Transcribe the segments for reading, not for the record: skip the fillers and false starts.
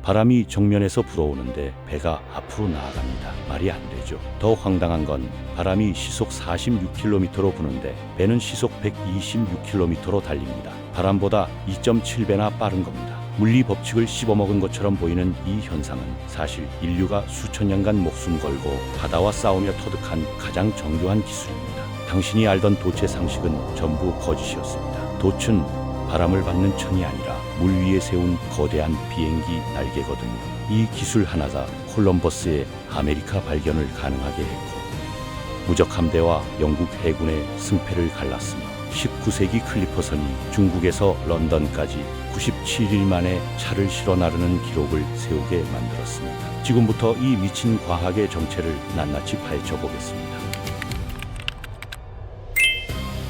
바람이 정면에서 불어오는데 배가 앞으로 나아갑니다. 말이 안 되죠. 더 황당한 건 바람이 시속 46km로 부는데 배는 시속 126km로 달립니다. 바람보다 2.7배나 빠른 겁니다. 물리 법칙을 씹어먹은 것처럼 보이는 이 현상은 사실 인류가 수천 년간 목숨 걸고 바다와 싸우며 터득한 가장 정교한 기술입니다. 당신이 알던 돛의 상식은 전부 거짓이었습니다. 돛은 바람을 받는 천이 아니라 물 위에 세운 거대한 비행기 날개거든요. 이 기술 하나가 콜럼버스의 아메리카 발견을 가능하게 했고 무적 함대와 영국 해군의 승패를 갈랐으며 19세기 클리퍼선이 중국에서 런던까지 97일 만에 차를 실어 나르는 기록을 세우게 만들었습니다. 지금부터 이 미친 과학의 정체를 낱낱이 파헤쳐 보겠습니다.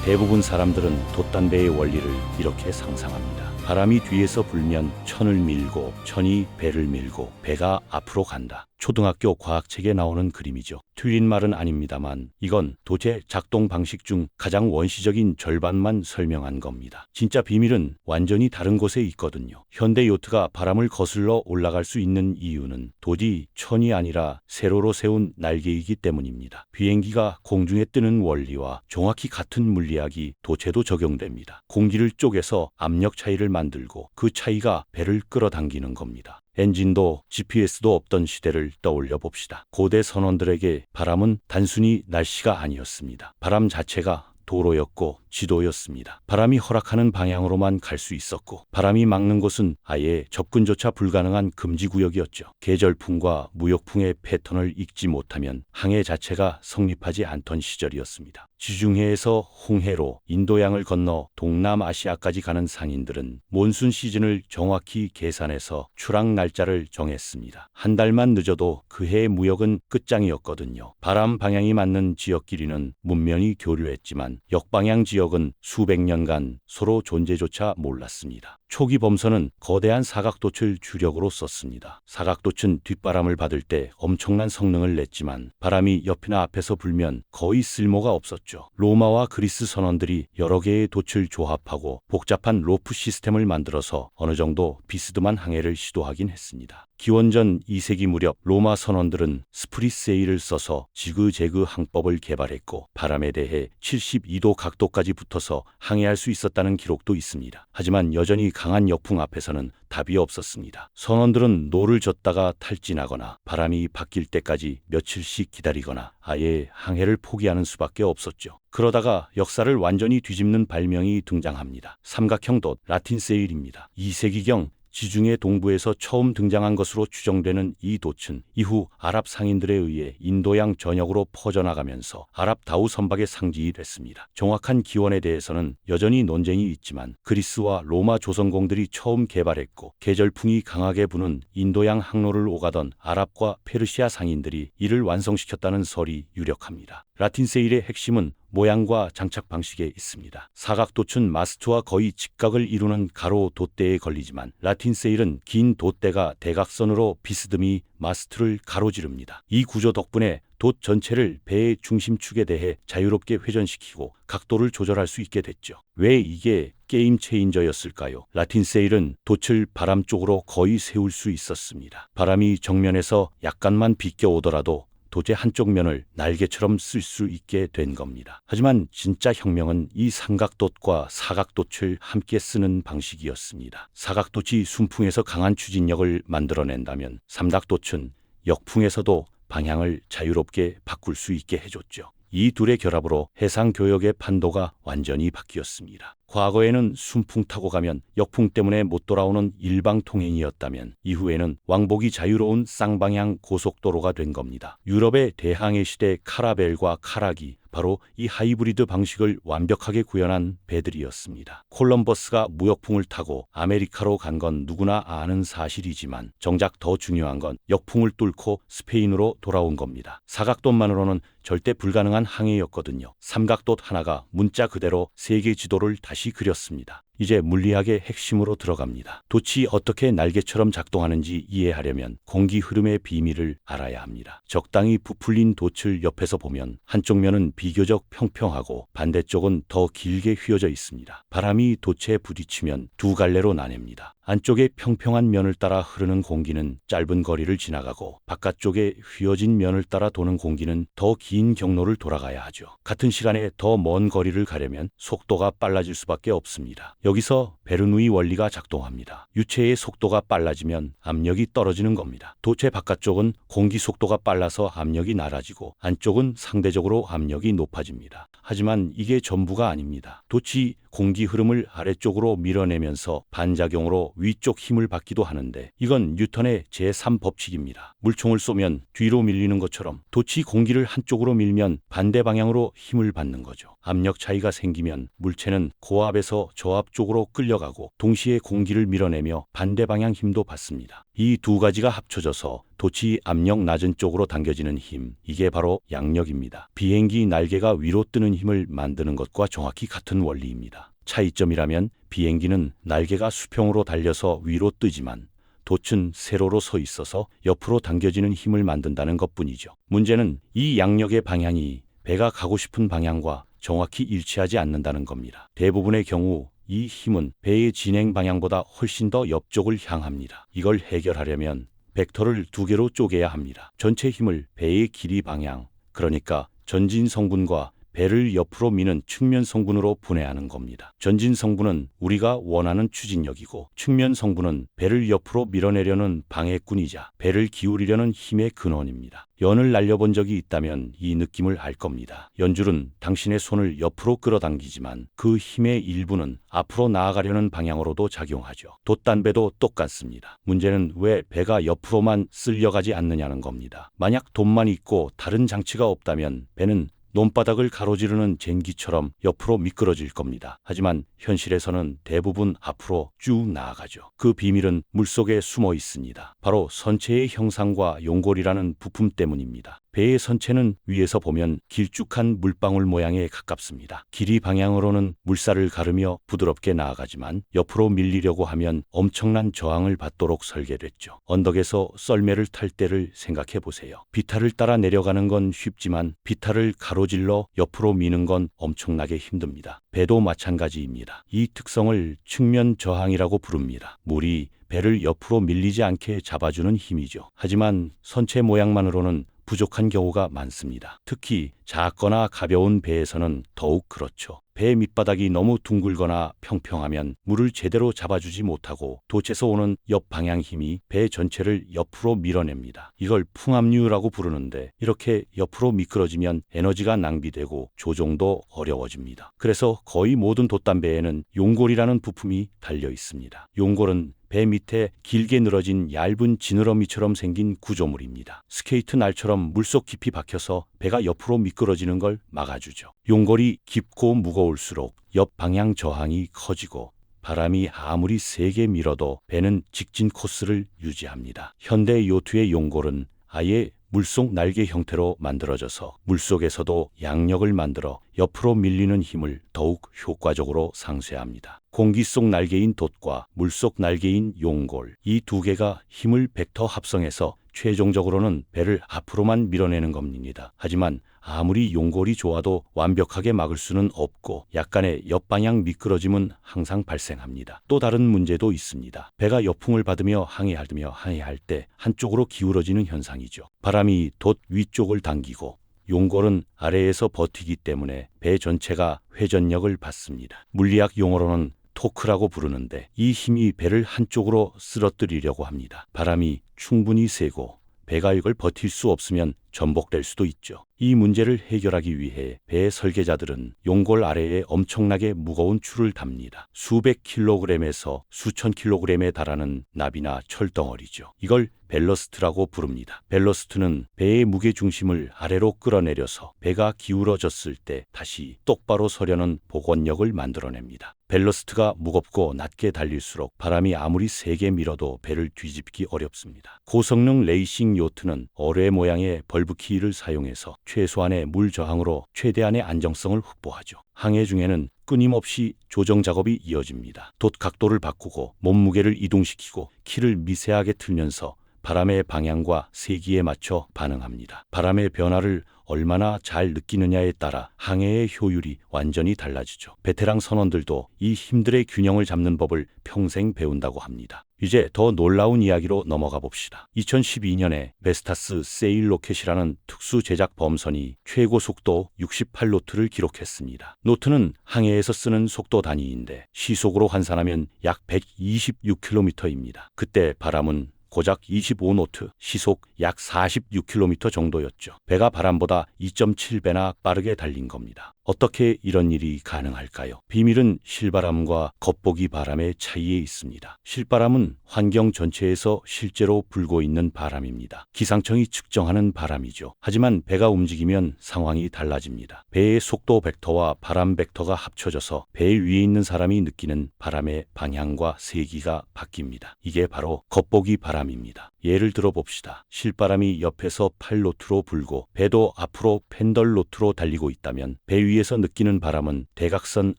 대부분 사람들은 돛단배의 원리를 이렇게 상상합니다. 바람이 뒤에서 불면 천을 밀고 천이 배를 밀고 배가 앞으로 간다. 초등학교 과학책에 나오는 그림이죠. 틀린 말은 아닙니다만 이건 돛의 작동 방식 중 가장 원시적인 절반만 설명한 겁니다. 진짜 비밀은 완전히 다른 곳에 있거든요. 현대 요트가 바람을 거슬러 올라갈 수 있는 이유는 돛이 천이 아니라 세로로 세운 날개이기 때문입니다. 비행기가 공중에 뜨는 원리와 정확히 같은 물리학이 돛에도 적용됩니다. 공기를 쪼개서 압력 차이를 만들고 그 차이가 배를 끌어당기는 겁니다. 엔진도 GPS도 없던 시대를 떠올려 봅시다. 고대 선원들에게 바람은 단순히 날씨가 아니었습니다. 바람 자체가 도로였고 지도였습니다. 바람이 허락하는 방향으로만 갈 수 있었고 바람이 막는 곳은 아예 접근조차 불가능한 금지구역이었죠. 계절풍과 무역풍의 패턴을 읽지 못하면 항해 자체가 성립하지 않던 시절이었습니다. 지중해에서 홍해로 인도양을 건너 동남아시아까지 가는 상인들은 몬순 시즌을 정확히 계산해서 출항 날짜를 정했습니다. 한 달만 늦어도 그 해의 무역은 끝장이었거든요. 바람 방향이 맞는 지역 길이는 문명이 교류했지만 역방향 지역은 수백 년간 서로 존재조차 몰랐습니다. 초기 범선은 거대한 사각돛을 주력으로 썼습니다. 사각돛은 뒷바람을 받을 때 엄청난 성능을 냈지만 바람이 옆이나 앞에서 불면 거의 쓸모가 없었죠. 로마와 그리스 선원들이 여러 개의 돛을 조합하고 복잡한 로프 시스템을 만들어서 어느 정도 비스듬한 항해를 시도하긴 했습니다. 기원전 2세기 무렵 로마 선원들은 스프릿 세일을 써서 지그재그 항법을 개발했고 바람에 대해 72도 각도까지 붙어서 항해할 수 있었다는 기록도 있습니다. 하지만 여전히 강한 역풍 앞에서는 답이 없었습니다. 선원들은 노를 젓다가 탈진하거나 바람이 바뀔 때까지 며칠씩 기다리거나 아예 항해를 포기하는 수밖에 없었죠. 그러다가 역사를 완전히 뒤집는 발명이 등장합니다. 삼각형 돛, 라틴 세일입니다. 2세기경 지중해 동부에서 처음 등장한 것으로 추정되는 이 돛은 이후 아랍 상인들에 의해 인도양 전역으로 퍼져나가면서 아랍 다우 선박의 상징이 됐습니다. 정확한 기원에 대해서는 여전히 논쟁이 있지만 그리스와 로마 조선공들이 처음 개발했고 계절풍이 강하게 부는 인도양 항로를 오가던 아랍과 페르시아 상인들이 이를 완성시켰다는 설이 유력합니다. 라틴 세일의 핵심은 모양과 장착 방식에 있습니다. 사각돛은 마스트와 거의 직각을 이루는 가로 돛대에 걸리지만 라틴 세일은 긴 돛대가 대각선으로 비스듬히 마스트를 가로지릅니다. 이 구조 덕분에 돛 전체를 배의 중심축에 대해 자유롭게 회전시키고 각도를 조절할 수 있게 됐죠. 왜 이게 게임 체인저였을까요? 라틴 세일은 돛을 바람 쪽으로 거의 세울 수 있었습니다. 바람이 정면에서 약간만 비껴오더라도 돛의 한쪽 면을 날개처럼 쓸 수 있게 된 겁니다. 하지만 진짜 혁명은 이 삼각돛과 사각돛을 함께 쓰는 방식이었습니다. 사각돛이 순풍에서 강한 추진력을 만들어낸다면 삼각돛은 역풍에서도 방향을 자유롭게 바꿀 수 있게 해줬죠. 이 둘의 결합으로 해상교역의 판도가 완전히 바뀌었습니다. 과거에는 순풍 타고 가면 역풍 때문에 못 돌아오는 일방통행이었다면 이후에는 왕복이 자유로운 쌍방향 고속도로가 된 겁니다. 유럽의 대항해 시대 카라벨과 카락이 바로 이 하이브리드 방식을 완벽하게 구현한 배들이었습니다. 콜럼버스가 무역풍을 타고 아메리카로 간 건 누구나 아는 사실이지만 정작 더 중요한 건 역풍을 뚫고 스페인으로 돌아온 겁니다. 사각돛만으로는 절대 불가능한 항해였거든요. 삼각돛 하나가 문자 그대로 세계 지도를 다시 그렸습니다. 이제 물리학의 핵심으로 들어갑니다. 돛이 어떻게 날개처럼 작동하는지 이해하려면 공기 흐름의 비밀을 알아야 합니다. 적당히 부풀린 돛을 옆에서 보면 한쪽 면은 비교적 평평하고 반대쪽은 더 길게 휘어져 있습니다. 바람이 돛에 부딪히면 두 갈래로 나뉩니다. 안쪽에 평평한 면을 따라 흐르는 공기는 짧은 거리를 지나가고 바깥쪽에 휘어진 면을 따라 도는 공기는 더 긴 경로를 돌아가야 하죠. 같은 시간에 더 먼 거리를 가려면 속도가 빨라질 수밖에 없습니다. 여기서 베르누이 원리가 작동합니다. 유체의 속도가 빨라지면 압력이 떨어지는 겁니다. 도체 바깥쪽은 공기 속도가 빨라서 압력이 낮아지고 안쪽은 상대적으로 압력이 높아집니다. 하지만 이게 전부가 아닙니다. 돛이 공기 흐름을 아래쪽으로 밀어내면서 반작용으로 위쪽 힘을 받기도 하는데 이건 뉴턴의 제3법칙입니다. 물총을 쏘면 뒤로 밀리는 것처럼 돛이 공기를 한쪽으로 밀면 반대 방향으로 힘을 받는 거죠. 압력 차이가 생기면 물체는 고압에서 저압 쪽으로 끌려가고 동시에 공기를 밀어내며 반대 방향 힘도 받습니다. 이 두 가지가 합쳐져서 돛이 압력 낮은 쪽으로 당겨지는 힘, 이게 바로 양력입니다. 비행기 날개가 위로 뜨는 힘을 만드는 것과 정확히 같은 원리입니다. 차이점이라면 비행기는 날개가 수평으로 달려서 위로 뜨지만 돛은 세로로 서 있어서 옆으로 당겨지는 힘을 만든다는 것뿐이죠. 문제는 이 양력의 방향이 배가 가고 싶은 방향과 정확히 일치하지 않는다는 겁니다. 대부분의 경우 이 힘은 배의 진행 방향보다 훨씬 더 옆쪽을 향합니다. 이걸 해결하려면 벡터를 두 개로 쪼개야 합니다. 전체 힘을 배의 길이 방향, 그러니까 전진 성분과 배를 옆으로 미는 측면 성분으로 분해하는 겁니다. 전진 성분은 우리가 원하는 추진력이고 측면 성분은 배를 옆으로 밀어내려는 방해꾼이자 배를 기울이려는 힘의 근원입니다. 연을 날려본 적이 있다면 이 느낌을 알 겁니다. 연줄은 당신의 손을 옆으로 끌어당기지만 그 힘의 일부는 앞으로 나아가려는 방향으로도 작용하죠. 돛단배도 똑같습니다. 문제는 왜 배가 옆으로만 쓸려가지 않느냐는 겁니다. 만약 돛만 있고 다른 장치가 없다면 배는 논바닥을 가로지르는 젠기처럼 옆으로 미끄러질 겁니다. 하지만 현실에서는 대부분 앞으로 쭉 나아가죠. 그 비밀은 물속에 숨어 있습니다. 바로 선체의 형상과 용골이라는 부품 때문입니다. 배의 선체는 위에서 보면 길쭉한 물방울 모양에 가깝습니다. 길이 방향으로는 물살을 가르며 부드럽게 나아가지만 옆으로 밀리려고 하면 엄청난 저항을 받도록 설계됐죠. 언덕에서 썰매를 탈 때를 생각해 보세요. 비탈을 따라 내려가는 건 쉽지만 비탈을 가로질러 옆으로 미는 건 엄청나게 힘듭니다. 배도 마찬가지입니다. 이 특성을 측면 저항이라고 부릅니다. 물이 배를 옆으로 밀리지 않게 잡아주는 힘이죠. 하지만 선체 모양만으로는 부족한 경우가 많습니다. 특히 작거나 가벼운 배에서는 더욱 그렇죠. 배 밑바닥이 너무 둥글거나 평평하면 물을 제대로 잡아주지 못하고 돛에서 오는 옆방향 힘이 배 전체를 옆으로 밀어냅니다. 이걸 풍압류라고 부르는데 이렇게 옆으로 미끄러지면 에너지가 낭비되고 조종도 어려워집니다. 그래서 거의 모든 돛단배에는 용골이라는 부품이 달려 있습니다. 용골은 배 밑에 길게 늘어진 얇은 지느러미처럼 생긴 구조물입니다. 스케이트 날처럼 물속 깊이 박혀서 배가 옆으로 미끄러지는 걸 막아주죠. 용골이 깊고 무거울수록 옆 방향 저항이 커지고 바람이 아무리 세게 밀어도 배는 직진 코스를 유지합니다. 현대 요트의 용골은 아예 물속 날개 형태로 만들어져서 물속에서도 양력을 만들어 옆으로 밀리는 힘을 더욱 효과적으로 상쇄합니다. 공기 속 날개인 돛과 물속 날개인 용골, 이 두 개가 힘을 벡터 합성해서 최종적으로는 배를 앞으로만 밀어내는 겁니다. 하지만 아무리 용골이 좋아도 완벽하게 막을 수는 없고 약간의 옆방향 미끄러짐은 항상 발생합니다. 또 다른 문제도 있습니다. 배가 역풍을 받으며 항해할 때 한쪽으로 기울어지는 현상이죠. 바람이 돛 위쪽을 당기고 용골은 아래에서 버티기 때문에 배 전체가 회전력을 받습니다. 물리학 용어로는 토크라고 부르는데 이 힘이 배를 한쪽으로 쓰러뜨리려고 합니다. 바람이 충분히 세고 배가 이걸 버틸 수 없으면 전복될 수도 있죠. 이 문제를 해결하기 위해 배 설계자들은 용골 아래에 엄청나게 무거운 줄을 답니다. 수백 킬로그램에서 수천 킬로그램에 달하는 납이나 철덩어리죠. 이걸 벨러스트라고 부릅니다. 벨러스트는 배의 무게 중심을 아래로 끌어내려서 배가 기울어졌을 때 다시 똑바로 서려는 복원력을 만들어냅니다. 벨러스트가 무겁고 낮게 달릴수록 바람이 아무리 세게 밀어도 배를 뒤집기 어렵습니다. 고성능 레이싱 요트는 어뢰 모양의 벌브키를 사용해서 최소한의 물 저항으로 최대한의 안정성을 확보하죠. 항해 중에는 끊임없이 조정 작업이 이어집니다. 돛 각도를 바꾸고 몸무게를 이동시키고 키를 미세하게 틀면서 바람의 방향과 세기에 맞춰 반응합니다. 바람의 변화를 얼마나 잘 느끼느냐에 따라 항해의 효율이 완전히 달라지죠. 베테랑 선원들도 이 힘들의 균형을 잡는 법을 평생 배운다고 합니다. 이제 더 놀라운 이야기로 넘어가 봅시다. 2012년에 베스타스 세일 로켓이라는 특수 제작 범선이 최고 속도 68노트를 기록했습니다. 노트는 항해에서 쓰는 속도 단위인데 시속으로 환산하면 약 126km입니다. 그때 바람은 고작 25노트, 시속 약 46km 정도였죠. 배가 바람보다 2.7배나 빠르게 달린 겁니다. 어떻게 이런 일이 가능할까요? 비밀은 실바람과 겉보기 바람의 차이에 있습니다. 실바람은 환경 전체에서 실제로 불고 있는 바람입니다. 기상청이 측정하는 바람이죠. 하지만 배가 움직이면 상황이 달라집니다. 배의 속도 벡터와 바람 벡터가 합쳐져서 배 위에 있는 사람이 느끼는 바람의 방향과 세기가 바뀝니다. 이게 바로 겉보기 바람입니다. 예를 들어 봅시다. 실바람이 옆에서 8노트로 불고 배도 앞으로 펜덜노트로 달리고 있다면 배 위에서 느끼는 바람은 대각선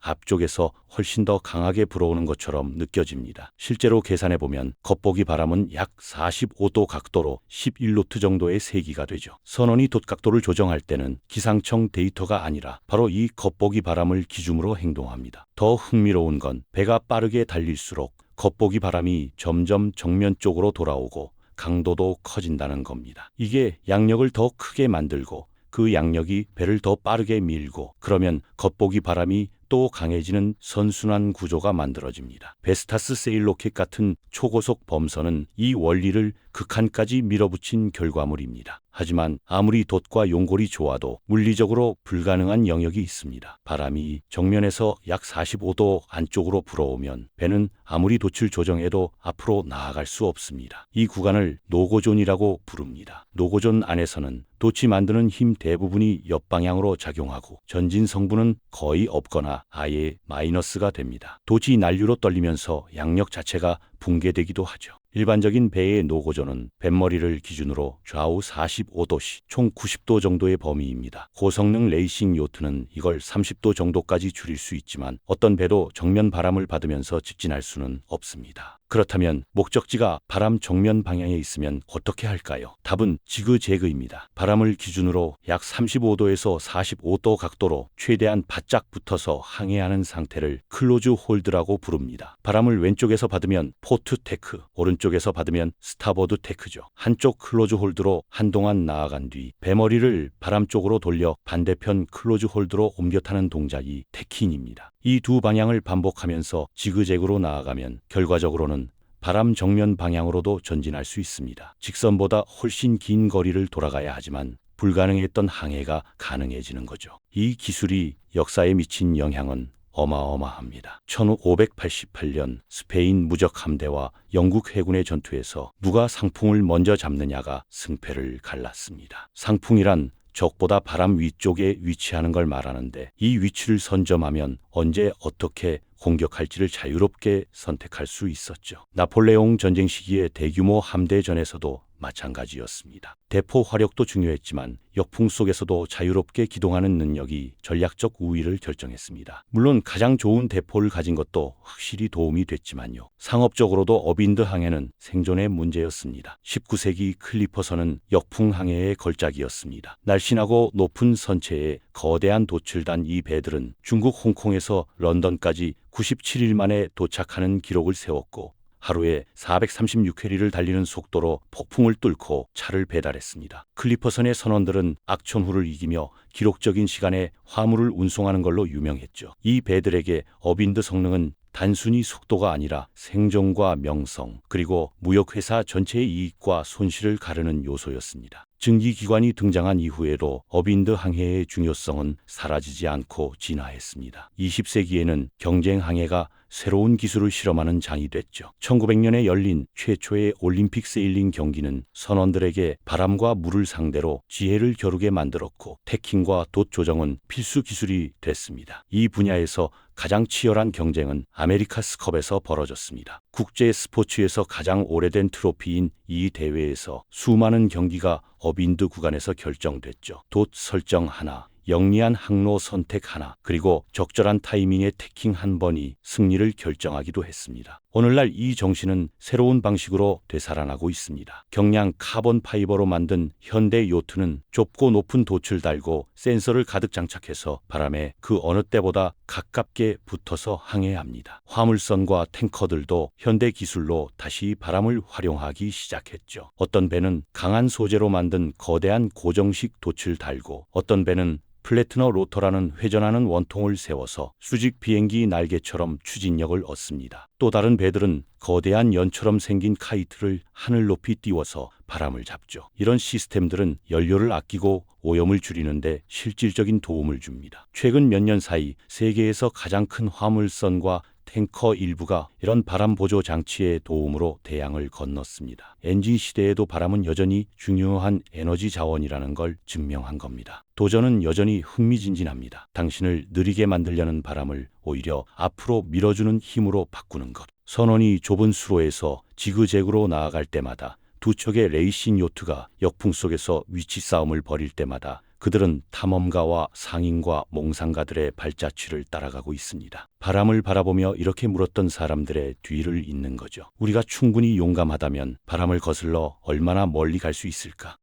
앞쪽에서 훨씬 더 강하게 불어오는 것처럼 느껴집니다. 실제로 계산해보면 겉보기 바람은 약 45도 각도로 11노트 정도의 세기가 되죠. 선원이 돛각도를 조정할 때는 기상청 데이터가 아니라 바로 이 겉보기 바람을 기준으로 행동합니다. 더 흥미로운 건 배가 빠르게 달릴수록 겉보기 바람이 점점 정면 쪽으로 돌아오고 강도도 커진다는 겁니다. 이게 양력을 더 크게 만들고 그 양력이 배를 더 빠르게 밀고 그러면 겉보기 바람이 또 강해지는 선순환 구조가 만들어집니다. 베스타스 세일 로켓 같은 초고속 범선은 이 원리를 극한까지 밀어붙인 결과물입니다. 하지만 아무리 돛과 용골이 좋아도 물리적으로 불가능한 영역이 있습니다. 바람이 정면에서 약 45도 안쪽으로 불어오면 배는 아무리 돛을 조정해도 앞으로 나아갈 수 없습니다. 이 구간을 노고존이라고 부릅니다. 노고존 안에서는 돛이 만드는 힘 대부분이 옆방향으로 작용하고 전진 성분은 거의 없거나 아예 마이너스가 됩니다. 돛이 난류로 떨리면서 양력 자체가 붕괴되기도 하죠. 일반적인 배의 노고존은 뱃머리를 기준으로 좌우 45도씩 총 90도 정도의 범위입니다. 고성능 레이싱 요트는 이걸 30도 정도까지 줄일 수 있지만 어떤 배도 정면 바람을 받으면서 직진할 수는 없습니다. 그렇다면 목적지가 바람 정면 방향에 있으면 어떻게 할까요? 답은 지그재그입니다. 바람을 기준으로 약 35도에서 45도 각도로 최대한 바짝 붙어서 항해하는 상태를 클로즈 홀드라고 부릅니다. 바람을 왼쪽에서 받으면 포트 테크, 오른쪽에서 받으면 스타보드 테크죠. 한쪽 클로즈 홀드로 한동안 나아간 뒤 배머리를 바람 쪽으로 돌려 반대편 클로즈 홀드로 옮겨 타는 동작이 테킹입니다. 이 두 방향을 반복하면서 지그재그로 나아가면 결과적으로는 바람 정면 방향으로도 전진할 수 있습니다. 직선보다 훨씬 긴 거리를 돌아가야 하지만 불가능했던 항해가 가능해지는 거죠. 이 기술이 역사에 미친 영향은 어마어마합니다. 1588년 스페인 무적 함대와 영국 해군의 전투에서 누가 상풍을 먼저 잡느냐가 승패를 갈랐습니다. 상풍이란 적보다 바람 위쪽에 위치하는 걸 말하는데 이 위치를 선점하면 언제 어떻게 공격할지를 자유롭게 선택할 수 있었죠. 나폴레옹 전쟁 시기의 대규모 함대전에서도 마찬가지였습니다. 대포 화력도 중요했지만 역풍 속에서도 자유롭게 기동하는 능력이 전략적 우위를 결정했습니다. 물론 가장 좋은 대포를 가진 것도 확실히 도움이 됐지만요. 상업적으로도 어빈드 항해는 생존의 문제였습니다. 19세기 클리퍼선은 역풍 항해의 걸작이었습니다. 날씬하고 높은 선체에 거대한 돛을 단 이 배들은 중국 홍콩에서 런던까지 97일 만에 도착하는 기록을 세웠고 하루에 436회리를 달리는 속도로 폭풍을 뚫고 차를 배달했습니다. 클리퍼선의 선원들은 악천후를 이기며 기록적인 시간에 화물을 운송하는 걸로 유명했죠. 이 배들에게 어빈드 성능은 단순히 속도가 아니라 생존과 명성 그리고 무역회사 전체의 이익과 손실을 가르는 요소였습니다. 증기기관이 등장한 이후에도 어빈드 항해의 중요성은 사라지지 않고 진화했습니다. 20세기에는 경쟁 항해가 새로운 기술을 실험하는 장이 됐죠. 1900년에 열린 최초의 올림픽 세일링 경기는 선원들에게 바람과 물을 상대로 지혜를 겨루게 만들었고 태킹과 돛 조정은 필수 기술이 됐습니다. 이 분야에서 가장 치열한 경쟁은 아메리카스컵에서 벌어졌습니다. 국제 스포츠에서 가장 오래된 트로피인 이 대회에서 수많은 경기가 어빈드 구간에서 결정됐죠. 돛 설정 하나, 영리한 항로 선택 하나, 그리고 적절한 타이밍에 태킹 한 번이 승리를 결정하기도 했습니다. 오늘날 이 정신은 새로운 방식으로 되살아나고 있습니다. 경량 카본 파이버로 만든 현대 요트는 좁고 높은 돛을 달고 센서를 가득 장착해서 바람에 그 어느 때보다 가깝게 붙어서 항해야 합니다. 화물선과 탱커들도 현대 기술로 다시 바람을 활용하기 시작했죠. 어떤 배는 강한 소재로 만든 거대한 고정식 돛을 달고, 어떤 배는 플래트너 로터라는 회전하는 원통을 세워서 수직 비행기 날개처럼 추진력을 얻습니다. 또 다른 배들은 거대한 연처럼 생긴 카이트를 하늘 높이 띄워서 바람을 잡죠. 이런 시스템들은 연료를 아끼고 오염을 줄이는데 실질적인 도움을 줍니다. 최근 몇 년 사이 세계에서 가장 큰 화물선과 탱커 일부가 이런 바람 보조 장치의 도움으로 대양을 건넜습니다. 엔진 시대에도 바람은 여전히 중요한 에너지 자원이라는 걸 증명한 겁니다. 도전은 여전히 흥미진진합니다. 당신을 느리게 만들려는 바람을 오히려 앞으로 밀어주는 힘으로 바꾸는 것. 선원이 좁은 수로에서 지그재그로 나아갈 때마다, 두 척의 레이싱 요트가 역풍 속에서 위치 싸움을 벌일 때마다 그들은 탐험가와 상인과 몽상가들의 발자취를 따라가고 있습니다. 바람을 바라보며 이렇게 물었던 사람들의 뒤를 잇는 거죠. 우리가 충분히 용감하다면 바람을 거슬러 얼마나 멀리 갈 수 있을까?